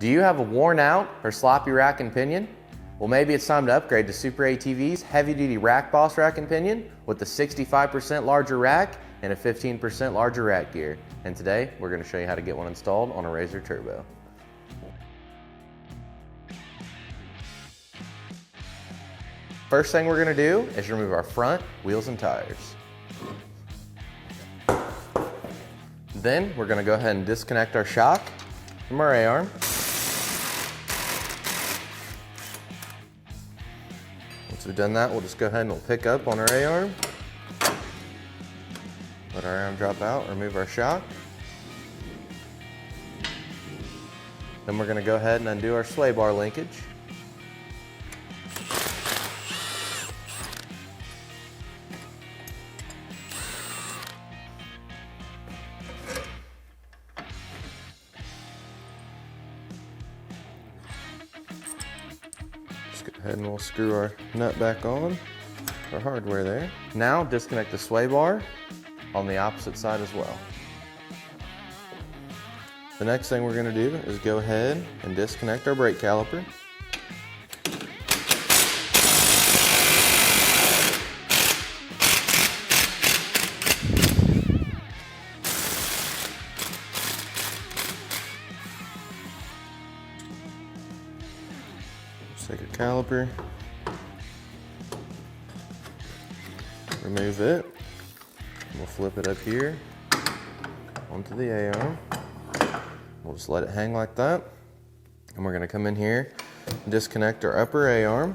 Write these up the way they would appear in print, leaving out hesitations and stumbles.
Do you have a worn out or sloppy rack and pinion? Well, maybe it's time to upgrade to SuperATV's heavy-duty RackBoss rack and pinion with the 65% larger rack and a 15% larger rack gear. And today, we're going to show you how to get one installed on a RZR Turbo. First thing we're going to do is remove our front wheels and tires. Then we're going to go ahead and disconnect our shock from our A-arm. Once we've done that, we'll just go ahead and we'll pick up on our A-arm. Let our A-arm drop out, remove our shock. Then we're going to go ahead and undo our sway bar linkage. Go ahead and we'll screw our nut back on, our hardware there. Now disconnect the sway bar on the opposite side as well. The next thing we're going to do is go ahead and disconnect our brake caliper. Take a caliper, remove it, we'll flip it up here onto the A-arm. We'll just let it hang like that. And we're going to come in here and disconnect our upper A-arm.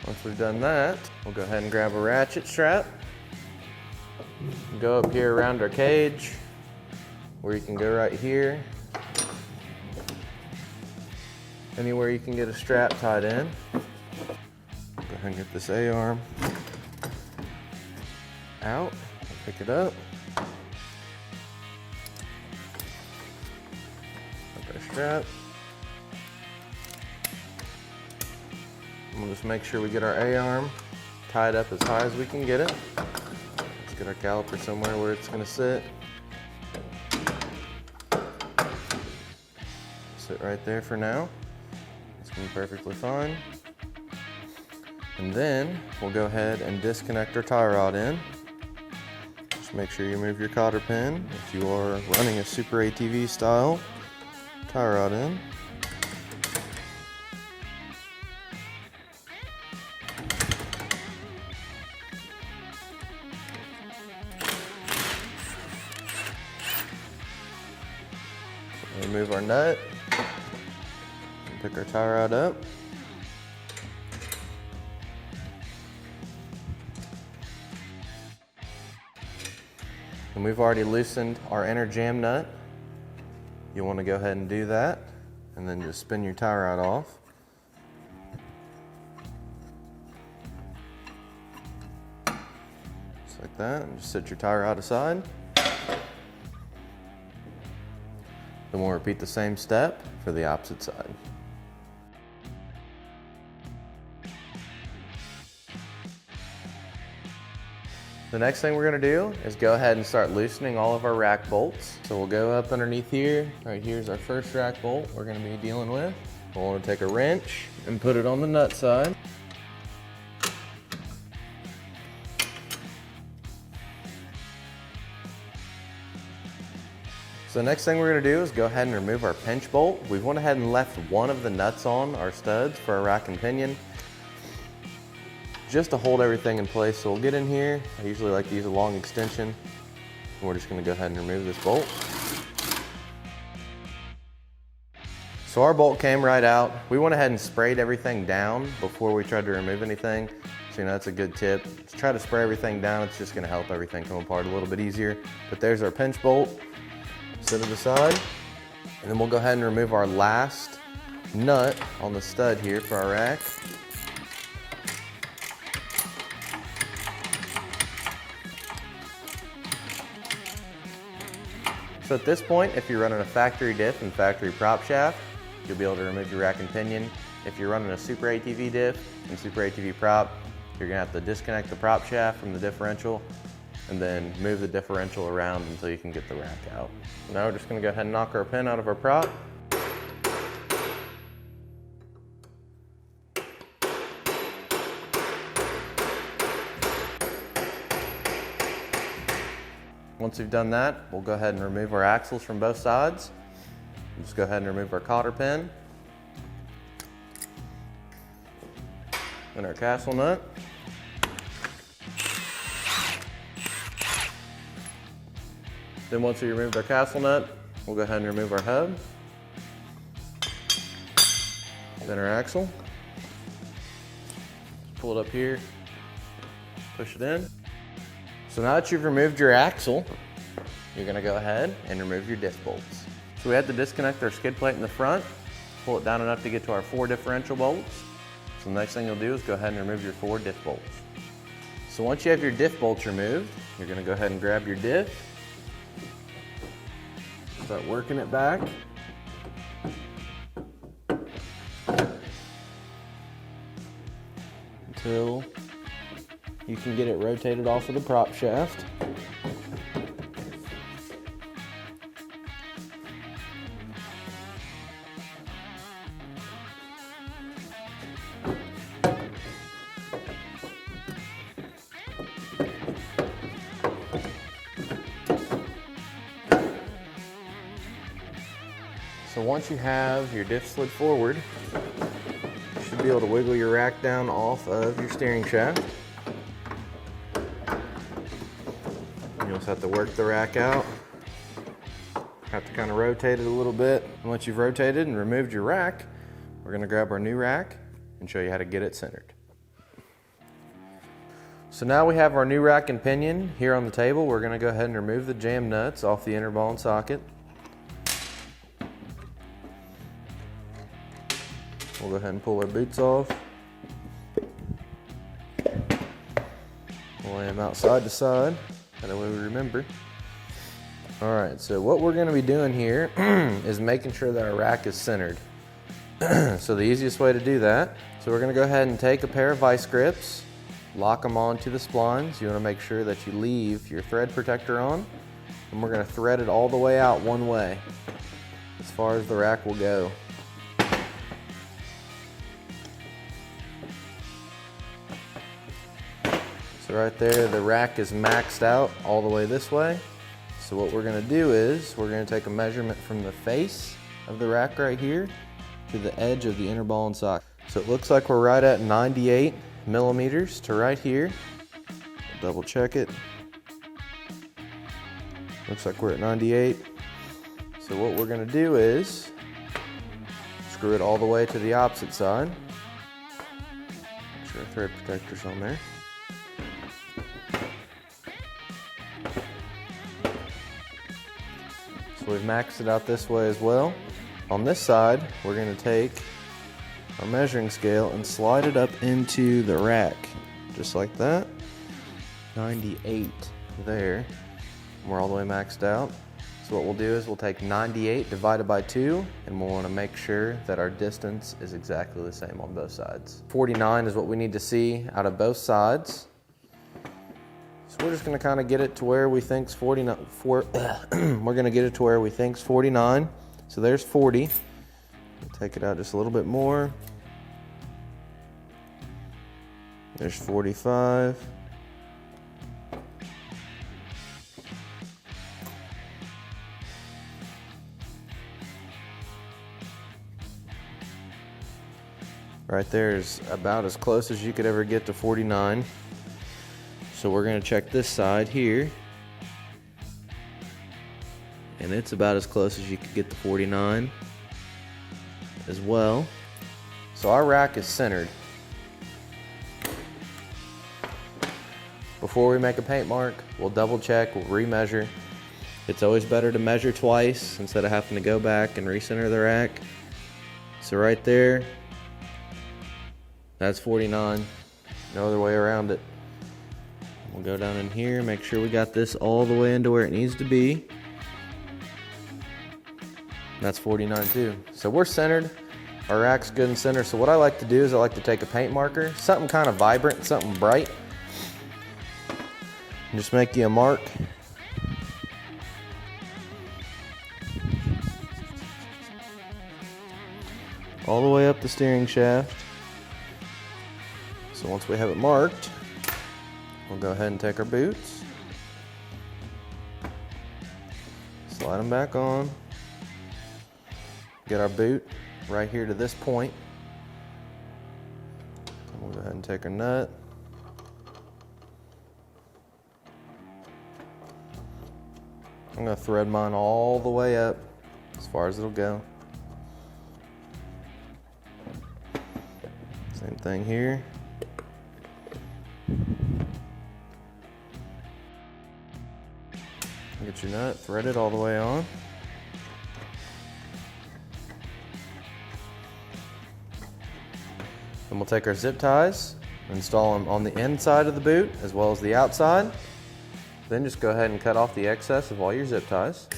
Once we've done that, we'll go ahead and grab a ratchet strap. Go up here around our cage, where you can go right here. Anywhere you can get a strap tied in. Go ahead and get this A-arm out, pick it up. Put our strap. We'll just make sure we get our A-arm tied up as high as we can get it. Let's get our caliper somewhere where it's going to sit. Sit right there for now. It's going to be perfectly fine. And then we'll go ahead and disconnect our tie rod in. Just make sure you move your cotter pin if you are running a SuperATV style tie rod in. Remove our nut, and pick our tie rod up. And we've already loosened our inner jam nut. You want to go ahead and do that, and then just spin your tie rod off. Just like that, and just set your tie rod aside. Then we'll repeat the same step for the opposite side. The next thing we're going to do is go ahead and start loosening all of our rack bolts. So we'll go up underneath here. Right here's our first rack bolt we're going to be dealing with. We'll want to take a wrench and put it on the nut side. So the next thing we're going to do is go ahead and remove our pinch bolt. We've went ahead and left one of the nuts on our studs for our rack and pinion, just to hold everything in place. So we'll get in here. I usually like to use a long extension, and we're just going to go ahead and remove this bolt. So our bolt came right out. We went ahead and sprayed everything down before we tried to remove anything. So that's a good tip. Just try to spray everything down. It's just going to help everything come apart a little bit easier. But there's our pinch bolt. Set it aside, and then we'll go ahead and remove our last nut on the stud here for our rack. So at this point, if you're running a factory diff and factory prop shaft, you'll be able to remove your rack and pinion. If you're running a SuperATV diff and SuperATV prop, you're gonna have to disconnect the prop shaft from the differential and then move the differential around until you can get the rack out. Now we're just gonna go ahead and knock our pin out of our prop. Once we've done that, we'll go ahead and remove our axles from both sides. We'll just go ahead and remove our cotter pin and our castle nut. Then once we remove our castle nut, we'll go ahead and remove our hub, then our axle. Just pull it up here, push it in. So now that you've removed your axle, you're gonna go ahead and remove your diff bolts. So we had to disconnect our skid plate in the front, pull it down enough to get to our 4 differential bolts. So the next thing you'll do is go ahead and remove your 4 diff bolts. So once you have your diff bolts removed, you're gonna go ahead and grab your diff, start working it back. Until you can get it rotated off of the prop shaft. So once you have your diff slid forward, you should be able to wiggle your rack down off of your steering shaft. You just have to work the rack out. Have to kind of rotate it a little bit. And once you've rotated and removed your rack, we're going to grab our new rack and show you how to get it centered. So now we have our new rack and pinion here on the table. We're going to go ahead and remove the jam nuts off the inner ball and socket. We'll go ahead and pull our boots off. We'll lay them out side to side. That way we remember. All right, so what we're gonna be doing here is making sure that our rack is centered. So the easiest way to do that, so we're gonna go ahead and take a pair of vice grips, lock them onto the splines. You wanna make sure that you leave your thread protector on, and we're gonna thread it all the way out one way, as far as the rack will go. So right there, the rack is maxed out all the way this way. So what we're gonna do is, we're gonna take a measurement from the face of the rack right here to the edge of the inner ball and socket. So it looks like we're right at 98 millimeters to right here. I'll double check it. Looks like we're at 98. So what we're gonna do is, screw it all the way to the opposite side. Make sure our thread protector's on there. So we've maxed it out this way as well. On this side, we're going to take our measuring scale and slide it up into the rack, just like that. 98 there. We're all the way maxed out. So what we'll do is we'll take 98 divided by 2, and we'll want to make sure that our distance is exactly the same on both sides. 49 is what we need to see out of both sides. So we're just going to kind of get it to where we think's 49. We're going to get it to where we think's 49. So there's 40. Take it out just a little bit more. There's 45. Right there is about as close as you could ever get to 49. So we're going to check this side here, and it's about as close as you could get to 49 as well. So our rack is centered. Before we make a paint mark, we'll double check, we'll remeasure. It's always better to measure twice instead of having to go back and recenter the rack. So right there, that's 49, no other way around it. We'll go down in here, make sure we got this all the way into where it needs to be. that's 49 too. So we're centered. Our rack's good and center. So what I like to do is I like to take a paint marker, something kind of vibrant, something bright. And just make you a mark. All the way up the steering shaft. So once we have it marked, we'll go ahead and take our boots, slide them back on, get our boot right here to this point. We'll go ahead and take our nut. I'm going to thread mine all the way up as far as it'll go. Same thing here. Get your nut threaded all the way on. Then we'll take our zip ties, install them on the inside of the boot as well as the outside. Then just go ahead and cut off the excess of all your zip ties.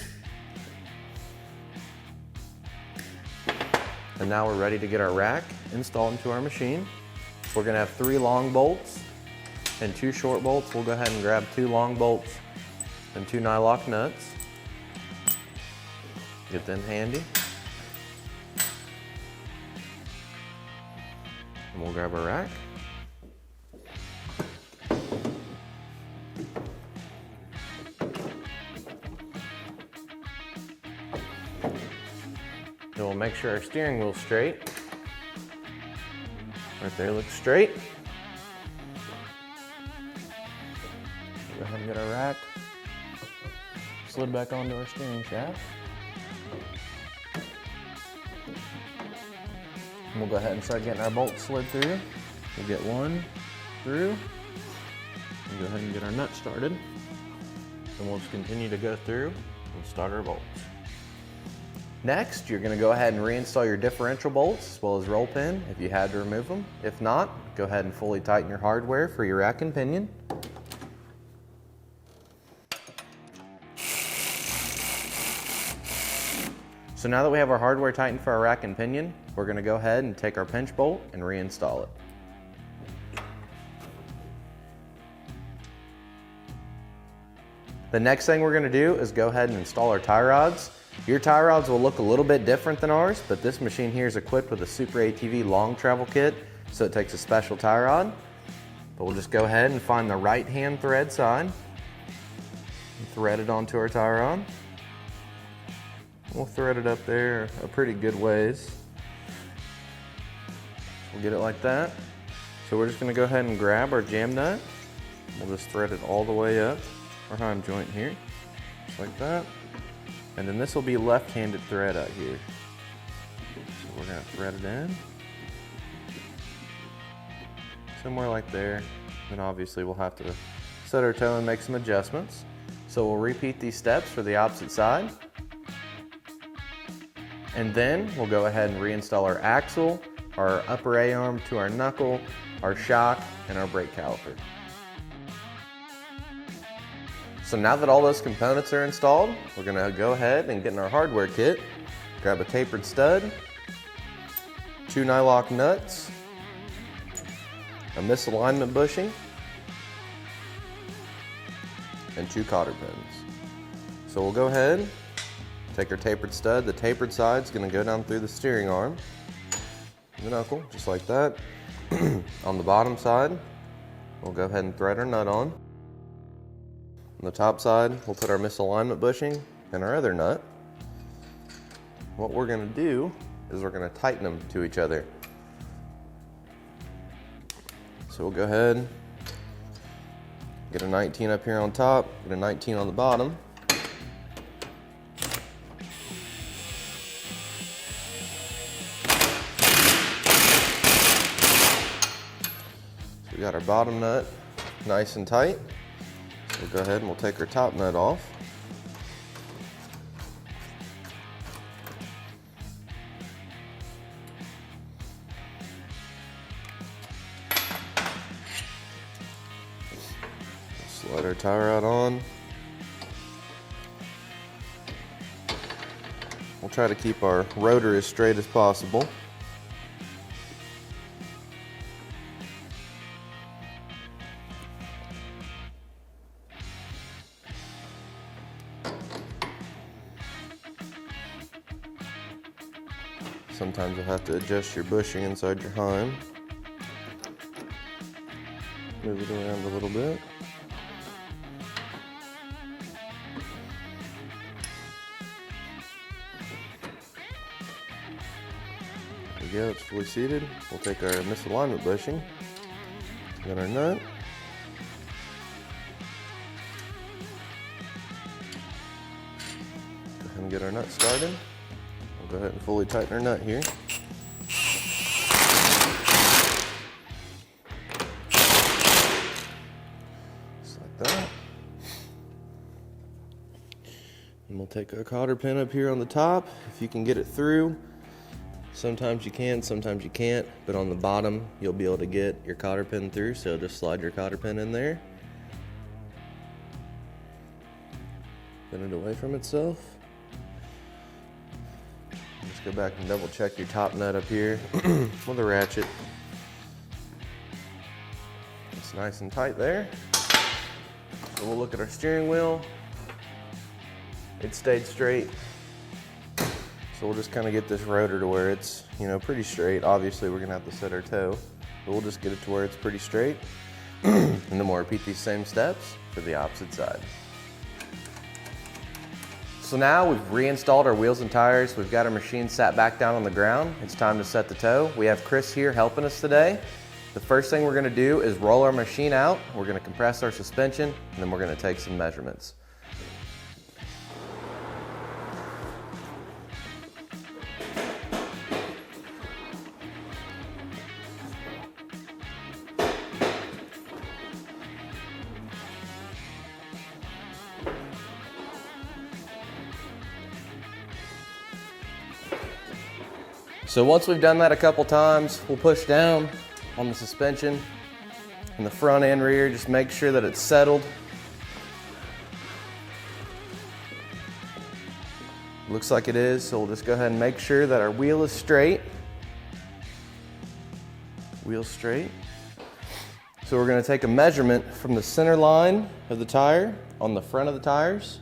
And now we're ready to get our rack installed into our machine. We're gonna have 3 long bolts and 2 short bolts. We'll go ahead and grab 2 long bolts and 2 nylock nuts. Get them handy. And we'll grab our rack. Then we'll make sure our steering wheel's straight. Right there looks straight. Go ahead and get our rack slid back onto our steering shaft. And we'll go ahead and start getting our bolts slid through. We'll get 1 through. And go ahead and get our nut started. And we'll just continue to go through and start our bolts. Next, you're gonna go ahead and reinstall your differential bolts as well as roll pin if you had to remove them. If not, go ahead and fully tighten your hardware for your rack and pinion. So now that we have our hardware tightened for our rack and pinion, we're gonna go ahead and take our pinch bolt and reinstall it. The next thing we're gonna do is go ahead and install our tie rods. Your tie rods will look a little bit different than ours, but this machine here is equipped with a SuperATV long travel kit, so it takes a special tie rod. But we'll just go ahead and find the right hand thread side and thread it onto our tie rod. We'll thread it up there a pretty good ways. We'll get it like that. So we're just gonna go ahead and grab our jam nut. We'll just thread it all the way up our heim joint here, just like that. And then this will be left-handed thread out here. So we're gonna thread it in. Somewhere like there. Then obviously we'll have to set our toe and make some adjustments. So we'll repeat these steps for the opposite side. And then we'll go ahead and reinstall our axle, our upper A-arm to our knuckle, our shock, and our brake caliper. So now that all those components are installed, we're gonna go ahead and get in our hardware kit, grab a tapered stud, 2 nylock nuts, a misalignment bushing, and 2 cotter pins. So we'll go ahead, take our tapered stud. The tapered side's gonna go down through the steering arm, the knuckle, just like that. On the bottom side, we'll go ahead and thread our nut on. On the top side, we'll put our misalignment bushing and our other nut. What we're gonna do is we're gonna tighten them to each other. So we'll go ahead, get a 19 up here on top, get a 19 on the bottom. So we got our bottom nut nice and tight. So we'll go ahead and we'll take our top nut off. Slide our tie rod on. We'll try to keep our rotor as straight as possible. Sometimes you'll have to adjust your bushing inside your Heim. Move it around a little bit. There we go, it's fully seated. We'll take our misalignment bushing, then our nut. Go ahead and get our nut started. We'll go ahead and fully tighten our nut here. Just like that. And we'll take our cotter pin up here on the top. If you can get it through, sometimes you can, sometimes you can't, but on the bottom you'll be able to get your cotter pin through, so just slide your cotter pin in there. Pin it away from itself. Just go back and double check your top nut up here with a ratchet. It's nice and tight there. So we'll look at our steering wheel. It stayed straight. So we'll just kind of get this rotor to where it's, you know, pretty straight. Obviously we're gonna have to set our toe, but we'll just get it to where it's pretty straight. And then we'll repeat these same steps for the opposite side. So now we've reinstalled our wheels and tires. We've got our machine sat back down on the ground. It's time to set the toe. We have Chris here helping us today. The first thing we're gonna do is roll our machine out. We're gonna compress our suspension, and then we're gonna take some measurements. So once we've done that a couple times, we'll push down on the suspension in the front and rear. Just make sure that it's settled. Looks like it is, so we'll just go ahead and make sure that our wheel is straight. Wheel straight. So we're going to take a measurement from the center line of the tire on the front of the tires,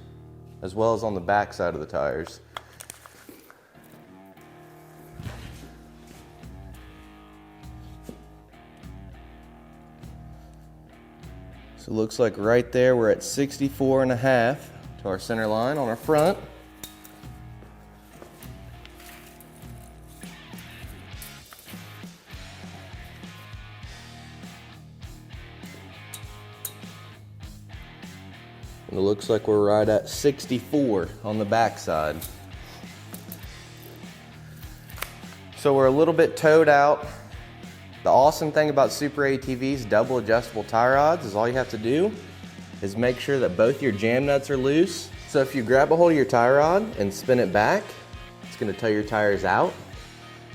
as well as on the back side of the tires. So it looks like right there we're at 64.5 to our center line on our front. And it looks like we're right at 64 on the back side. So we're a little bit towed out. The awesome thing about SuperATV's double adjustable tie rods is all you have to do is make sure that both your jam nuts are loose. So if you grab a hold of your tie rod and spin it back, it's gonna tow your tires out.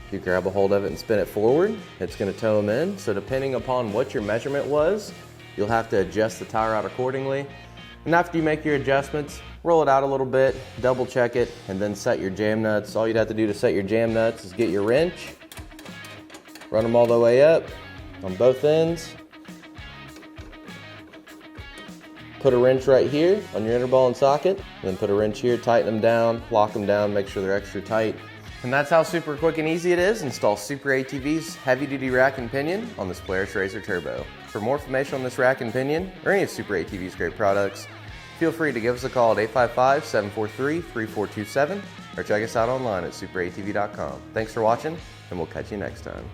If you grab a hold of it and spin it forward, it's gonna tow them in. So depending upon what your measurement was, you'll have to adjust the tie rod accordingly. And after you make your adjustments, roll it out a little bit, double check it, and then set your jam nuts. All you'd have to do to set your jam nuts is get your wrench, run them all the way up on both ends. Put a wrench right here on your inner ball and socket, and then put a wrench here, tighten them down, lock them down, make sure they're extra tight. And that's how super quick and easy it is. Install SuperATV's heavy-duty rack and pinion on this Polaris RZR Turbo. For more information on this rack and pinion, or any of SuperATV's great products, feel free to give us a call at 855-743-3427, or check us out online at superatv.com. Thanks for watching, and we'll catch you next time.